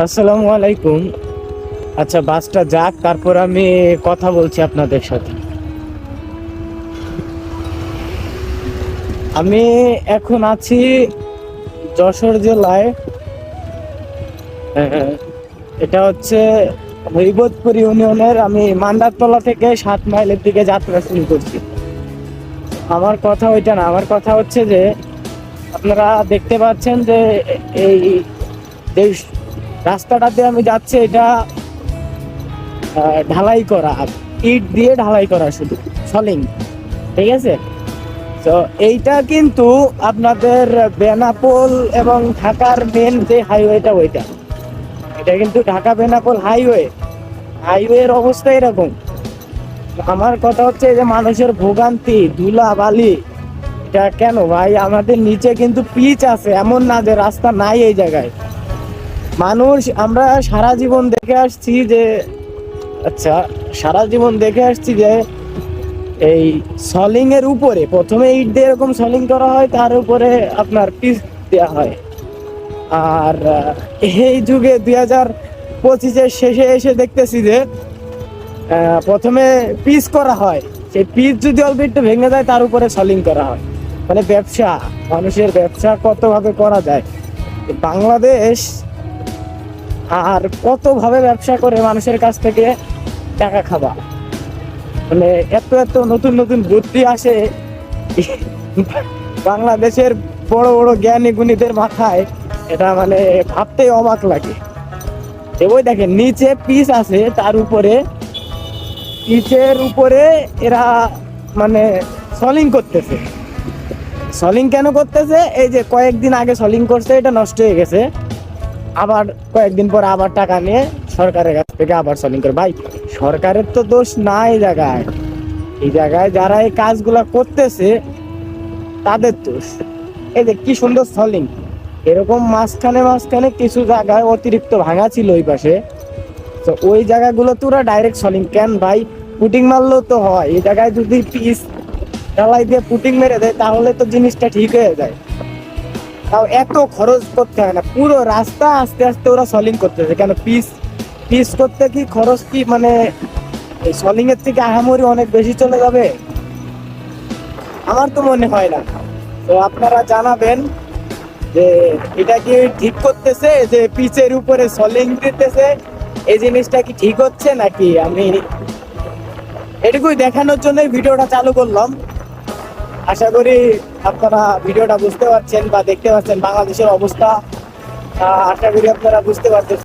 আসসালামু আলাইকুম। আচ্ছা, বাসটা যাক, তারপর আমি কথা বলছি আপনাদের সাথে। আমি এখন আছি যশোর জেলায়। আহ, এটা হচ্ছে হরিবোদপুর ইউনিয়নের। আমি মান্দারতলা থেকে 7 মাইলের দিকে যাত্রা শুরু করছি। আমার কথা ওইটা না, আমার কথা হচ্ছে যে আপনারা দেখতে পাচ্ছেন যে এই যে রাস্তাটা দিয়ে আমি যাচ্ছি, এটা ঢালাই করা, ইট দিয়ে ঢালাই করা, শুধু সলিং। ঠিক আছে, তো এইটা কিন্তু আপনাদের বেনাপোল এবং ঢাকার মেন যে হাইওয়েটা, ওইটা এটা কিন্তু ঢাকা বেনাপোল হাইওয়ের অবস্থা এরকম। আমার কথা হচ্ছে যে মানুষের ভোগান্তি, ধুলা বালি, এটা কেন ভাই? আমাদের নিচে কিন্তু পিচ আছে, এমন না যে রাস্তা নাই এই জায়গায়। মানুষ, আমরা সারা জীবন দেখে আসছি যে, আচ্ছা, সারা জীবন দেখে আসছি যে এই সলিং এর উপরে প্রথমে ইট দিয়ে এরকম সলিং করা হয়, তার উপরে আপনার পিচ দেওয়া হয়। আর এই যুগে 2025-এর শেষে এসে দেখতেছি যে প্রথমে পিচ করা হয়, সেই পিচ যদি অল্প একটু ভেঙে যায় তার উপরে সলিং করা হয়। মানে ব্যবসা, মানুষের ব্যবসা কত ভাবে করা যায় বাংলাদেশ, আর কত ভাবে ব্যবসা করে মানুষের কাছ থেকে টাকা খাবা। মানে এত এত নতুন নতুন বুদ্ধি আসে বাংলাদেশের বড় বড় জ্ঞানী গুণীদের মাথায়, এটা মানে ভাবতেই অবাক লাগে। ওই দেখেন নিচে পিচ আছে, তার উপরে পিচের উপরে এরা মানে সলিং করতেছে। সলিং কেন করতেছে? এই যে কয়েকদিন আগে সলিং করছে, এটা নষ্ট হয়ে গেছে, আবার কয়েকদিন পর আবার টাকা নিয়ে সরকারের কাছ থেকে আবার সলিং করে। ভাই, সরকারের তো দোষ নাই এই জায়গায়। এই জায়গায় যারা এই কাজগুলা করতেছে তাদের দোষ। এই যে কি সুন্দর সলিং, এরকম মাঝখানে মাঝখানে কিছু জায়গায় অতিরিক্ত ভাঙা ছিল ওই পাশে, তো ওই জায়গাগুলো তো ওরা ডাইরেক্ট সলিং কেন ভাই? পুটিং মারলেও তো হয়। এই জায়গায় যদি পিস ঢালাই দিয়ে পুটিং মেরে দেয় তাহলে তো জিনিসটা ঠিক হয়ে যায়। তাও এত খরচ করতে হয় না, পুরো রাস্তা আস্তে আস্তে ওরা সলিং করতেছে কেন? পিস পিস করতে কি খরচ কি মানে এই সলিং এর থেকে আহামরি অনেক বেশি চলে যাবে? আমার তো মনে হয় না। তো আপনারা জানাবেন যে এটা কি ঠিক করতেছে, যে পিচের উপরে সলিং দিতেছে, এই জিনিসটা কি ঠিক হচ্ছে নাকি? আমি এটুকুই দেখানোর জন্য ভিডিওটা চালু করলাম। আশা করি আপনারা ভিডিওটা বুঝতে পারছেন বা দেখতে পাচ্ছেন বাংলাদেশের অবস্থা। আশা করি আপনারা বুঝতে পারছেন।